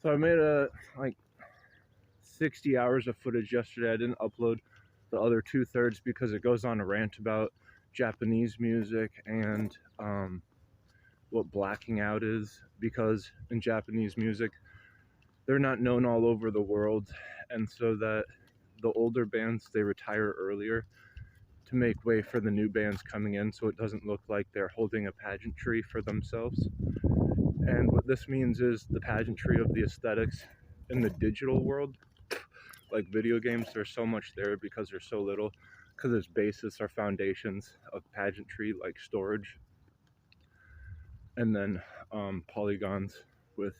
So I made like 60 hours of footage yesterday. I didn't upload the other 2/3 because it goes on a rant about Japanese music and what blacking out is, because in Japanese music they're not known all over the world, and so that the older bands, they retire earlier to make way for the new bands coming in, so it doesn't look like they're holding a pageantry for themselves. And what this means is the pageantry of the aesthetics in the digital world, like video games, there's so much there because there's so little, because its basis are foundations of pageantry like storage, and then polygons with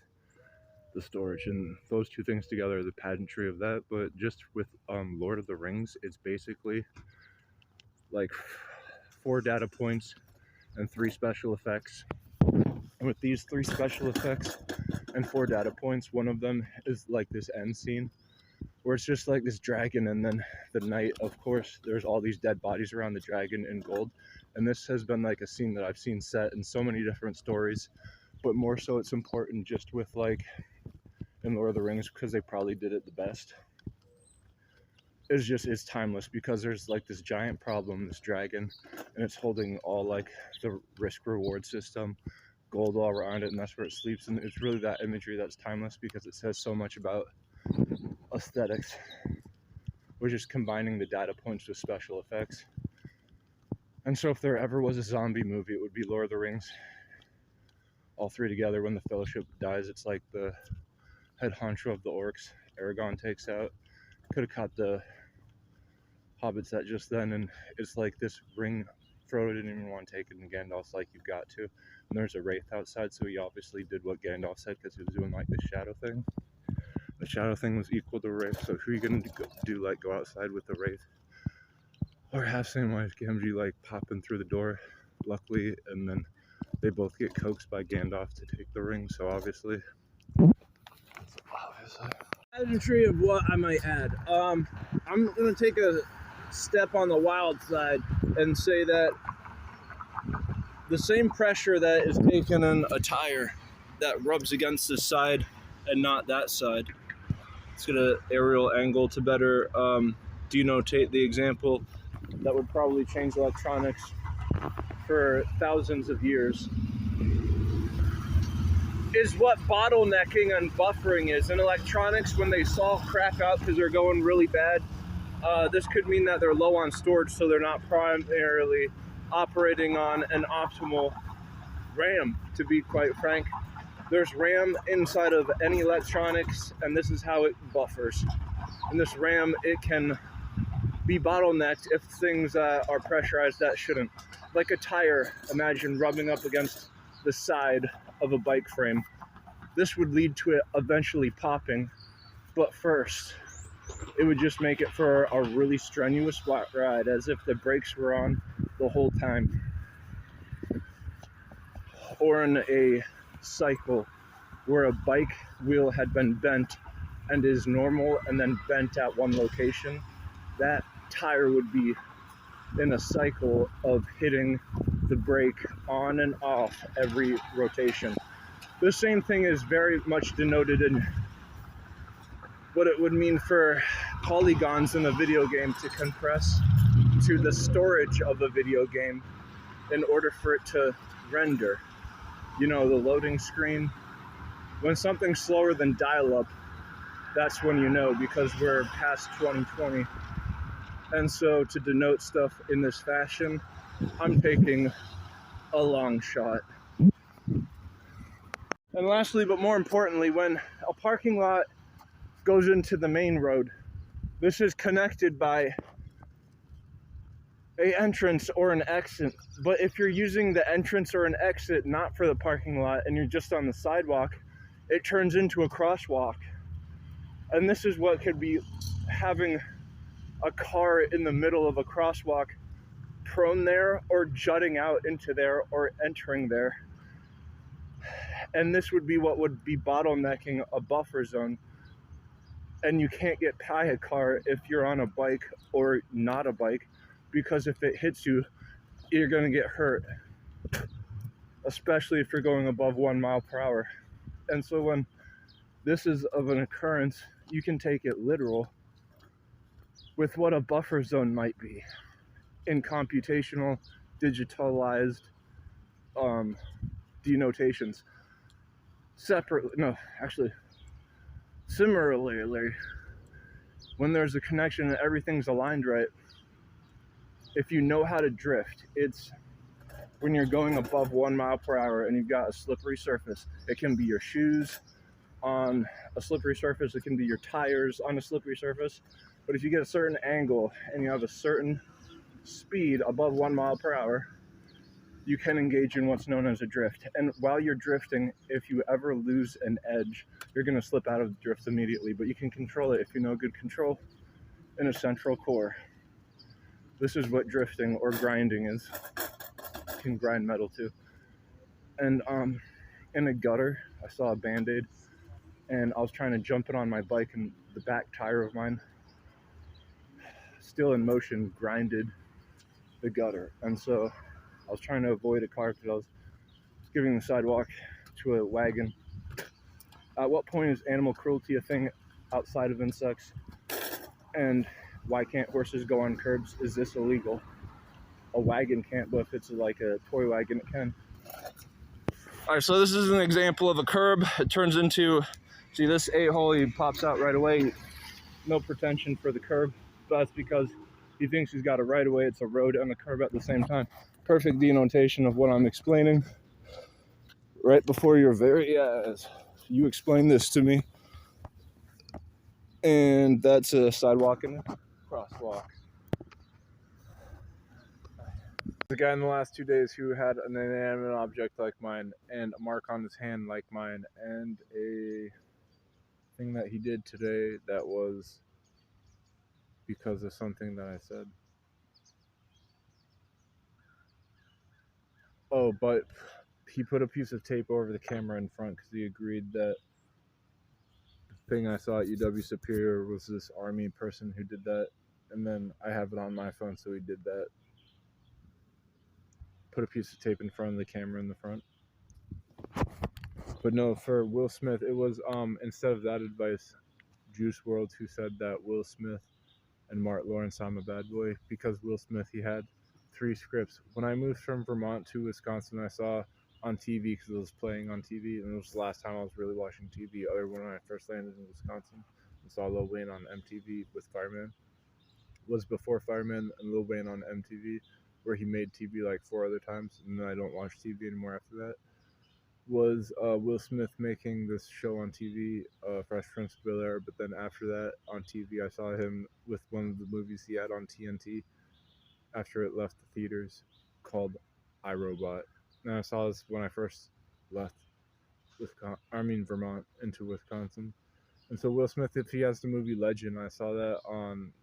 the storage, and those two things together are the pageantry of that. But just with Lord of the Rings, it's basically like 4 data points and 3 special effects. And with these 3 special effects and 4 data points, one of them is like this end scene where it's just like this dragon, and then the night, of course, there's all these dead bodies around the dragon in gold. And this has been like a scene that I've seen set in so many different stories, but more so it's important just with like in Lord of the Rings, because they probably did it the best. It's timeless, because there's like this giant problem, this dragon, and it's holding all like the risk reward system, gold all around it, and that's where it sleeps. And it's really that imagery that's timeless, because it says so much about aesthetics. We're just combining the data points with special effects. And so if there ever was a zombie movie, it would be Lord of the Rings. All 3 together. When the Fellowship dies, it's like the head honcho of the orcs Aragorn takes out. Could have caught the hobbits that just then, and it's like this ring. Frodo didn't even want to take it, and Gandalf's like, you've got to. And there's a wraith outside, so he obviously did what Gandalf said, because he was doing like this shadow thing. The shadow thing was equal to wraith, so who are you gonna do, like go outside with the wraith? Or have Samwise Gamgee like popping through the door, luckily, and then they both get coaxed by Gandalf to take the ring, so obviously. Pageantry of what I might add. I'm gonna take a step on the wild side and say that the same pressure that is taken in a tire that rubs against this side and not that side. Let's get an aerial angle to better denotate the example that would probably change electronics for thousands of years. Is what bottlenecking and buffering is. In electronics, when they solve crap out because they're going really bad, this could mean that they're low on storage, so they're not primarily operating on an optimal RAM, to be quite frank. There's RAM inside of any electronics, and this is how it buffers. And this RAM, it can be bottlenecked if things are pressurized that shouldn't. Like a tire, imagine rubbing up against the side of a bike frame. This would lead to it eventually popping, but first, it would just make it for a really strenuous ride, as if the brakes were on the whole time. Or in a cycle where a bike wheel had been bent and is normal and then bent at one location, that tire would be in a cycle of hitting the brake on and off every rotation. The same thing is very much denoted in what it would mean for polygons in a video game to compress to the storage of a video game in order for it to render. You know, the loading screen. When something's slower than dial-up, that's when you know, because we're past 2020. And so to denote stuff in this fashion, I'm taking a long shot. And lastly, but more importantly, when a parking lot goes into the main road, this is connected by an entrance or an exit. But if you're using the entrance or an exit not for the parking lot and you're just on the sidewalk, it turns into a crosswalk. And this is what could be having a car in the middle of a crosswalk, prone there or jutting out into there or entering there. And this would be what would be bottlenecking a buffer zone. And you can't get by a car if you're on a bike or not a bike, because if it hits you, you're going to get hurt, especially if you're going above 1 mile per hour. And so when This is of an occurrence, you can take it literal with what a buffer zone might be in computational, digitalized denotations. Similarly, when there's a connection and everything's aligned right, if you know how to drift, it's when you're going above 1 mile per hour and you've got a slippery surface. It can be your shoes on a slippery surface, it can be your tires on a slippery surface. But if you get a certain angle and you have a certain speed above 1 mile per hour, you can engage in what's known as a drift. And while you're drifting, if you ever lose an edge, you're going to slip out of the drift immediately. But you can control it if you know good control in a central core. This is what drifting or grinding is. You can grind metal too. And in a gutter, I saw a Band-Aid, and I was trying to jump it on my bike, and the back tire of mine, still in motion, grinded the gutter. And so I was trying to avoid a car because I was giving the sidewalk to a wagon. At what point is animal cruelty a thing outside of insects? And why can't horses go on curbs? Is this illegal? A wagon can't, but if it's like a toy wagon, it can. All right, so this is an example of a curb. It turns into, see this a-hole, he pops out right away. No pretension for the curb, but that's because he thinks he's got a right of way. It's a road and a curb at the same time. Perfect denotation of what I'm explaining right before your very eyes. You explain this to me. And that's a sidewalk and a crosswalk. The guy in the last 2 days who had an inanimate object like mine and a mark on his hand like mine and a thing that he did today that was because of something that I said. Oh, but he put a piece of tape over the camera in front because he agreed that the thing I saw at UW Superior was this army person who did that. And then I have it on my phone, so he did that. Put a piece of tape in front of the camera in the front. But no, for Will Smith, it was instead of that advice, Juice WRLD who said that Will Smith and Mark Lawrence, I'm a bad boy, because Will Smith, he had 3 scripts. When I moved from Vermont to Wisconsin, I saw on TV, because it was playing on TV, and it was the last time I was really watching TV, other than when I first landed in Wisconsin and saw Lil Wayne on MTV with Fireman. It was before Fireman and Lil Wayne on MTV, where he made TV like 4 other times, and then I don't watch TV anymore after that. Was Will Smith making this show on TV, Fresh Prince of Bel-Air, but then after that on TV I saw him with one of the movies he had on TNT after it left the theaters called iRobot. And I saw this when I first left Vermont into Wisconsin. And so Will Smith, if he has the movie Legend, I saw that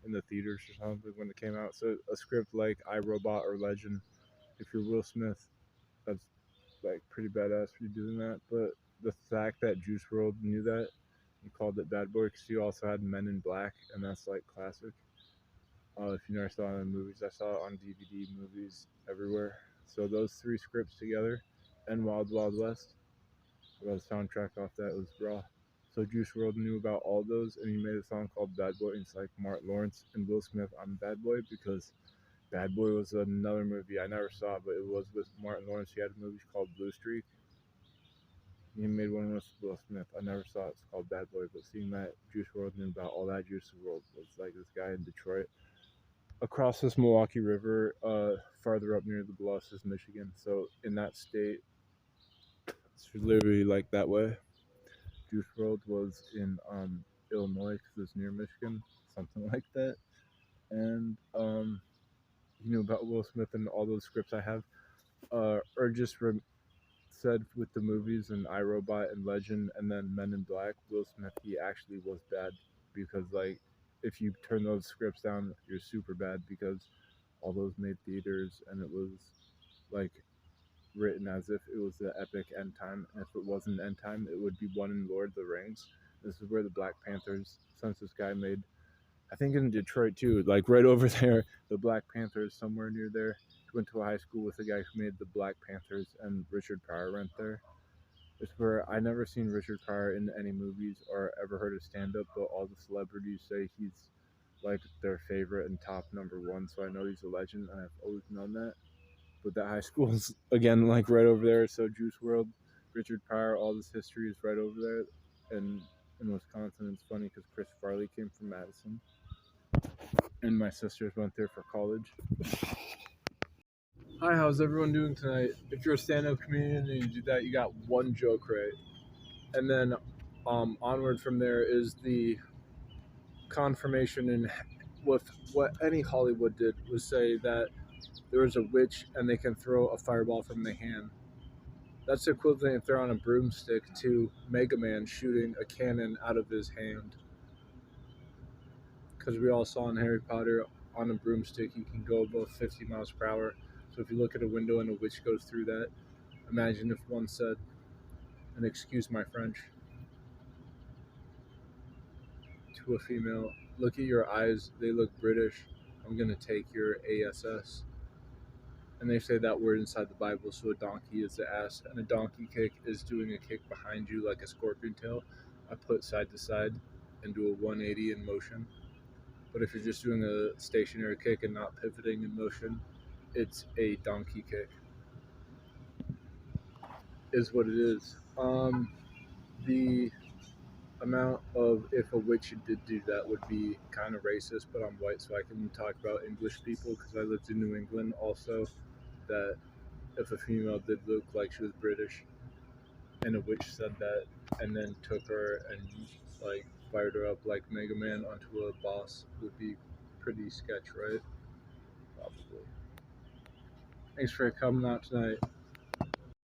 in the theaters or something when it came out. So a script like iRobot or Legend, if you're Will Smith, that's like pretty badass for you doing that. But the fact that Juice WRLD knew that and called it Bad Boy, because he also had Men in Black, and that's like classic. If you never saw it in movies, I saw it on DVD, movies, everywhere. So those 3 scripts together and Wild Wild West, I got a soundtrack off that, it was raw. So Juice WRLD knew about all those, and he made a song called Bad Boy. And it's like Mark Lawrence and Will Smith, I'm Bad Boy, because Bad Boy was another movie I never saw, but it was with Martin Lawrence. He had a movie called Blue Streak. He made one with Will Smith. I never saw it. It's called Bad Boy, but seeing that Juice WRLD knew about all that Juice WRLD was like this guy in Detroit. Across this Milwaukee River, farther up near the Bluffs is Michigan. So in that state, it's literally like that way. Juice WRLD was in Illinois because it's near Michigan, something like that. And he knew about Will Smith and all those scripts I have, or just said with the movies and iRobot and Legend and then Men in Black, Will Smith, he actually was bad, because like if you turn those scripts down, you're super bad, because all those made theaters and it was like written as if it was the epic end time, and if it wasn't end time, it would be one in Lord of the Rings. This is where the Black Panthers, since this guy made, I think in Detroit too, like right over there, the Black Panthers, somewhere near there. Went to a high school with a guy who made the Black Panthers, and Richard Pryor went there. It's where I never seen Richard Pryor in any movies or ever heard of stand up, but all the celebrities say he's like their favorite and top number one. So I know he's a legend, and I've always known that. But that high school's again like right over there. So Juice World, Richard Pryor, all this history is right over there. And in Wisconsin, it's funny because Chris Farley came from Madison, and my sisters went there for college. Hi, how's everyone doing tonight? If you're a stand-up comedian and you do that, you got one joke right, and then onward from there is the confirmation. And with what any Hollywood did was say that there was a witch and they can throw a fireball from their hand. That's the equivalent if they're on a broomstick to Mega Man shooting a cannon out of his hand. Because we all saw in Harry Potter, on a broomstick you can go above 50 miles per hour. So if you look at a window and a witch goes through that, imagine if one said, and excuse my French, to a female, look at your eyes, they look British, I'm going to take your ASS. And they say that word inside the Bible, so a donkey is the ass, and a donkey kick is doing a kick behind you like a scorpion tail. I put side to side and do a 180 in motion. But if you're just doing a stationary kick and not pivoting in motion, it's a donkey kick. Is what it is. The amount of if a witch did do that would be kind of racist, but I'm white, so I can talk about English people because I lived in New England also. That if a female did look like she was British, and a witch said that, and then took her and like fired her up like Mega Man onto a boss, would be pretty sketch, right? Probably. Thanks for coming out tonight.